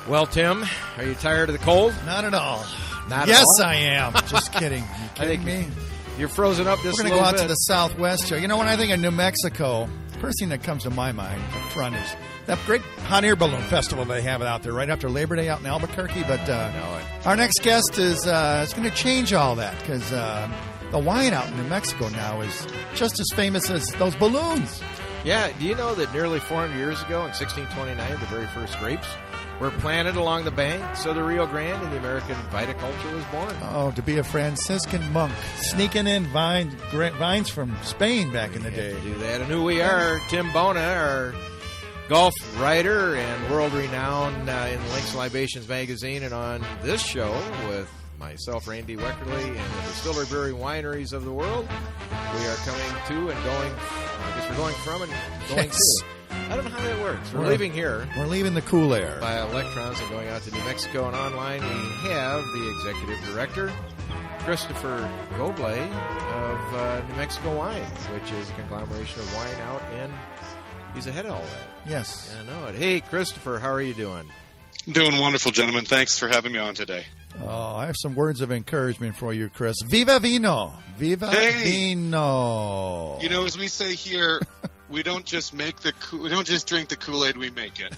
Well, Tim, are you tired of the cold? Not at all. Not yes, at all? I am. Just kidding. You kidding me? You're frozen up this We're little going to go out bit. to the Southwest show. You know, when I think of New Mexico, the first thing that comes to my mind up front is that great hot air balloon festival they have out there right after Labor Day out in Albuquerque. But our next guest is going to change all that because the wine out in New Mexico now is just as famous as those balloons. Yeah, do you know that nearly 400 years ago in 1629, the very first grapes were planted along the banks of the Rio Grande and the American viticulture was born? Oh, to be a Franciscan monk, sneaking in vines from Spain back in the day. Do that. And who we are, Tim Bona, our golf writer and world-renowned in Links Libations magazine, and on this show with myself, Randy Weckerly, and the Distillery Brewery Wineries of the world, we are coming to and going, I guess we're going from and going to. I don't know how that works. We're leaving here. We're leaving the cool air. By electrons and going out to New Mexico, and online we have the executive director, Christopher Goblay of New Mexico Wines, which is a conglomeration of wine out, and he's ahead of all that. Yes. I know it. Hey, Christopher, how are you doing? Doing wonderful, gentlemen. Thanks for having me on today. Oh, I have some words of encouragement for you, Chris. Vivavino. Vivavino. You know, as we say here, we don't just drink the Kool-Aid, we make it.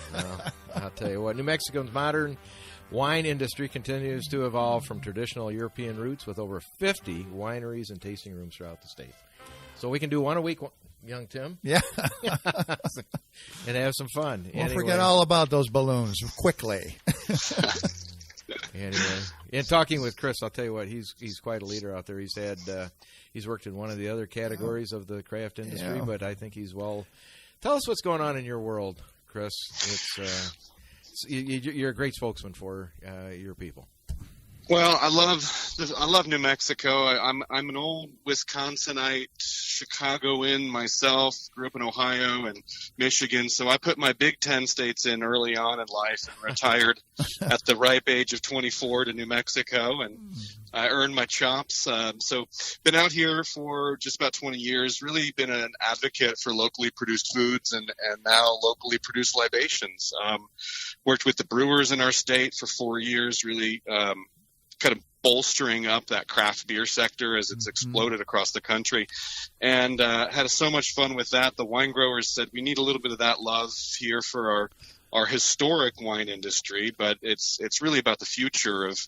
I'll tell you what, New Mexico's modern wine industry continues to evolve from traditional European roots with over 50 wineries and tasting rooms throughout the state. So we can do one a week, young Tim. Yeah. And have some fun. Don't forget all about those balloons quickly. Anyway, in talking with Chris, I'll tell you what, he's quite a leader out there. He's worked in one of the other categories of the craft industry, but I think he's well. Tell us what's going on in your world, Chris. You're a great spokesman for your people. Well, I love New Mexico. I'm an old Wisconsinite, Chicagoan myself. Grew up in Ohio and Michigan, so I put my Big Ten states in early on in life and retired at the ripe age of 24 to New Mexico, and I earned my chops. So been out here for just about 20 years. Really been an advocate for locally produced foods and now locally produced libations. Worked with the brewers in our state for 4 years. Really. Kind of bolstering up that craft beer sector as it's exploded across the country, and had so much fun with that. The wine growers said we need a little bit of that love here for our historic wine industry, but it's really about the future of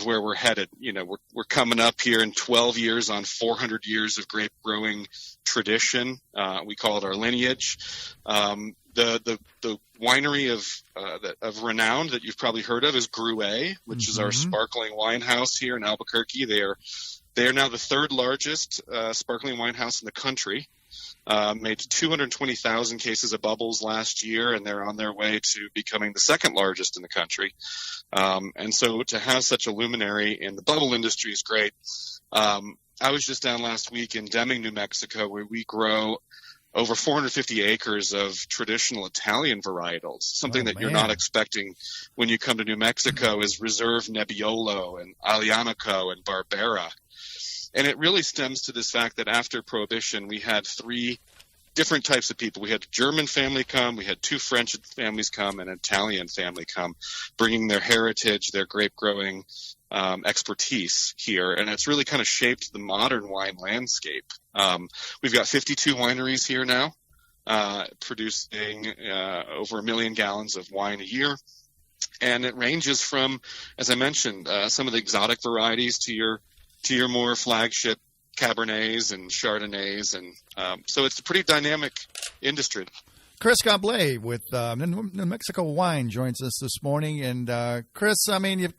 where we're headed. You know, we're coming up here in 12 years on 400 years of grape growing tradition. We call it our lineage. The winery of renown that you've probably heard of is Gruet, which is our sparkling wine house here in Albuquerque. They are now the third largest sparkling wine house in the country. Made 220,000 cases of bubbles last year, and they're on their way to becoming the second largest in the country. And so to have such a luminary in the bubble industry is great. I was just down last week in Deming, New Mexico, where we grow over 450 acres of traditional Italian varietals. Something that you're not expecting when you come to New Mexico is Reserve Nebbiolo and Aglianico and Barbera. And it really stems to this fact that after Prohibition, we had three different types of people. We had a German family come, we had two French families come, and an Italian family come, bringing their heritage, their grape growing expertise here. And it's really kind of shaped the modern wine landscape. We've got 52 wineries here now, producing over 1 million gallons of wine a year. And it ranges from, as I mentioned, some of the exotic varieties to your more flagship Cabernets and Chardonnays. And so it's a pretty dynamic industry. Chris Goblay with New Mexico Wine joins us this morning. And Chris, I mean,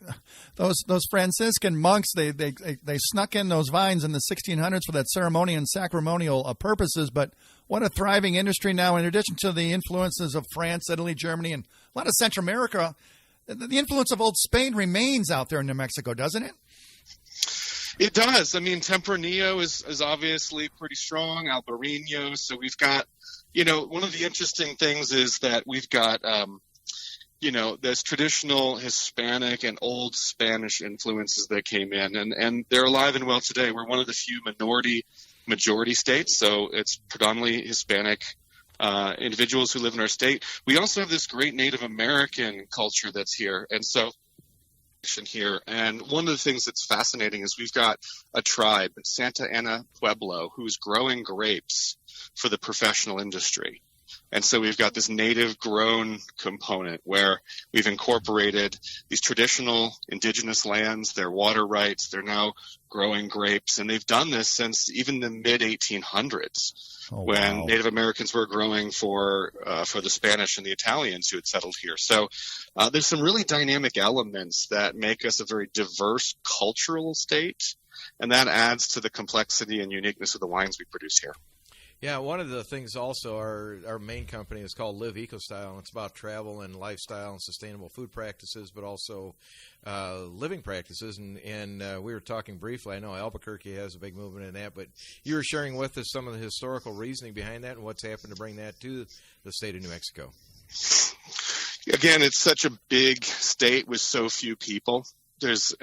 those Franciscan monks, they snuck in those vines in the 1600s for that ceremony and sacramental purposes. But what a thriving industry now, in addition to the influences of France, Italy, Germany, and a lot of Central America. The influence of Old Spain remains out there in New Mexico, doesn't it? It does. I mean, Tempranillo is obviously pretty strong, Albarino. So we've got, one of the interesting things is that we've got, there's traditional Hispanic and old Spanish influences that came in, and they're alive and well today. We're one of the few majority states, so it's predominantly Hispanic individuals who live in our state. We also have this great Native American culture that's here. And so here. And one of the things that's fascinating is we've got a tribe, Santa Ana Pueblo, who's growing grapes for the professional industry. And so we've got this native grown component where we've incorporated these traditional indigenous lands, their water rights. They're now growing grapes. And they've done this since even the mid 1800s. When Native Americans were growing for the Spanish and the Italians who had settled here. So there's some really dynamic elements that make us a very diverse cultural state, and that adds to the complexity and uniqueness of the wines we produce here. Yeah, one of the things also, our main company is called Live EcoStyle, and it's about travel and lifestyle and sustainable food practices, but also living practices. And we were talking briefly, I know Albuquerque has a big movement in that, but you were sharing with us some of the historical reasoning behind that and what's happened to bring that to the state of New Mexico. Again, it's such a big state with so few people. There's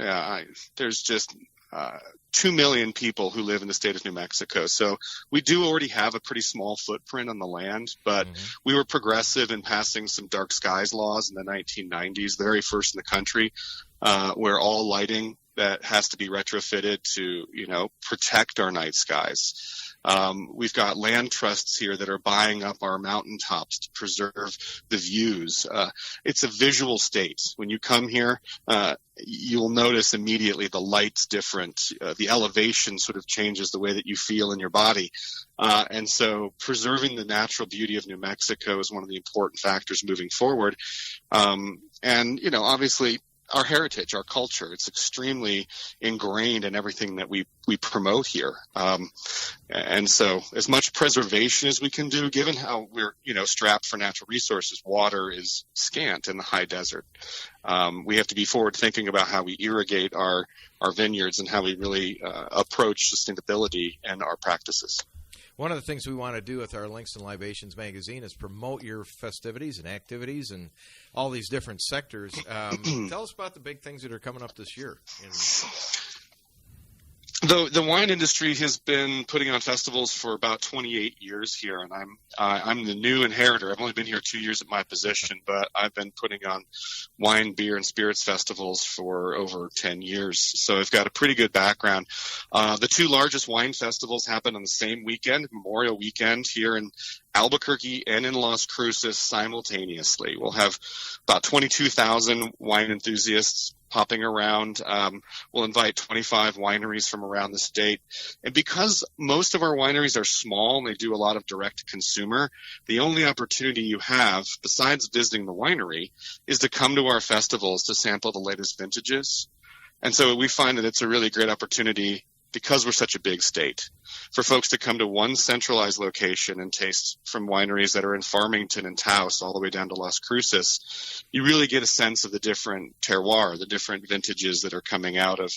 just 2 million people who live in the state of New Mexico. So we do already have a pretty small footprint on the land, but we were progressive in passing some dark skies laws in the 1990s, the very first in the country, where all lighting that has to be retrofitted to, protect our night skies. We've got land trusts here that are buying up our mountaintops to preserve the views. It's a visual state. When you come here, you'll notice immediately the light's different. The elevation sort of changes the way that you feel in your body. And so preserving the natural beauty of New Mexico is one of the important factors moving forward. And obviously, our heritage, our culture, it's extremely ingrained in everything that we promote here. And so as much preservation as we can do, given how we're, strapped for natural resources, water is scant in the high desert. We have to be forward thinking about how we irrigate our vineyards and how we really approach sustainability and our practices. One of the things we want to do with our Links and Libations magazine is promote your festivities and activities and all these different sectors. Tell us about the big things that are coming up this year. The wine industry has been putting on festivals for about 28 years here, and I'm the new inheritor. I've only been here 2 years at my position, but I've been putting on wine, beer, and spirits festivals for over 10 years. So I've got a pretty good background. The two largest wine festivals happen on the same weekend, Memorial Weekend, here in Albuquerque and in Las Cruces simultaneously. We'll have about 22,000 wine enthusiasts popping around. We'll invite 25 wineries from around the state. And because most of our wineries are small and they do a lot of direct consumer, the only opportunity you have, besides visiting the winery, is to come to our festivals to sample the latest vintages. And so we find that it's a really great opportunity, because we're such a big state, for folks to come to one centralized location and taste from wineries that are in Farmington and Taos all the way down to Las Cruces. You really get a sense of the different terroir, the different vintages that are coming out of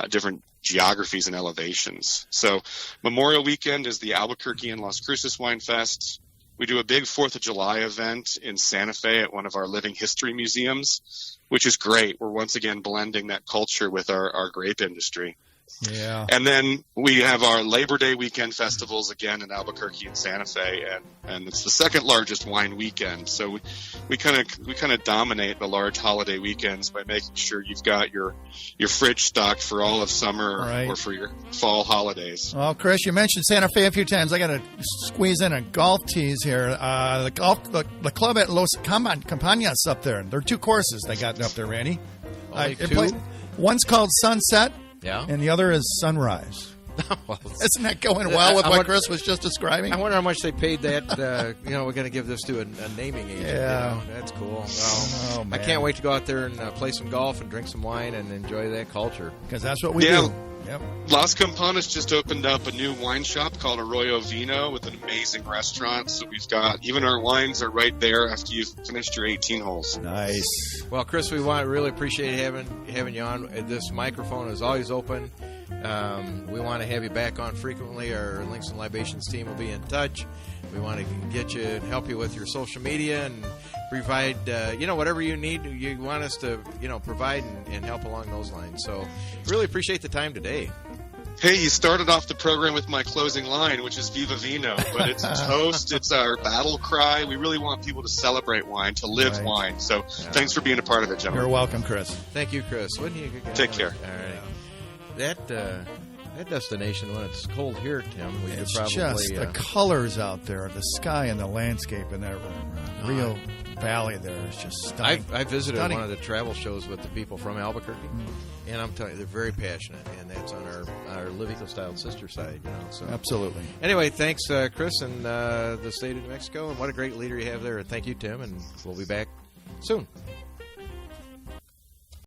different geographies and elevations. So Memorial Weekend is the Albuquerque and Las Cruces Wine Fest. We do a big 4th of July event in Santa Fe at one of our living history museums, which is great. We're once again blending that culture with our grape industry. Yeah. And then we have our Labor Day weekend festivals again in Albuquerque and Santa Fe, and it's the second largest wine weekend. So we kind of dominate the large holiday weekends by making sure you've got your fridge stocked for all of summer or for your fall holidays. Well, Chris, you mentioned Santa Fe a few times. I got to squeeze in a golf tease here. The club at Los Campañas up there. There are 2 courses they got up there, Randy. One's called Sunset. Yeah. And the other is Sunrise. Well, isn't that going well with what Chris was just describing? I wonder how much they paid that. We're going to give this to a naming agent. Yeah. That's cool. Well, I can't wait to go out there and play some golf and drink some wine and enjoy that culture. Because that's what we do. Yep. Las Campanas just opened up a new wine shop called Arroyo Vino with an amazing restaurant. So we've got, even our wines are right there after you've finished your 18 holes. Nice. Well, Chris, we really appreciate having you on. This microphone is always open. We want to have you back on frequently. Our Links and Libations team will be in touch. We want to get you and help you with your social media and provide, whatever you need. You want us to, provide and help along those lines. So really appreciate the time today. Hey, you started off the program with my closing line, which is Vivavino, but it's a toast. It's our battle cry. We really want people to celebrate wine, to live wine. So thanks for being a part of it, gentlemen. You're welcome, Chris. Thank you, Chris. Wouldn't you? Take care. All right. That destination, when it's cold here, Tim, we It's could probably... just the colors out there, the sky and the landscape in that Rio Valley there is just stunning. I visited one of the travel shows with the people from Albuquerque, and I'm telling you, they're very passionate, and that's on our Livico-style sister side. So. Absolutely. Anyway, thanks, Chris, and the state of New Mexico, and what a great leader you have there. And thank you, Tim, and we'll be back soon.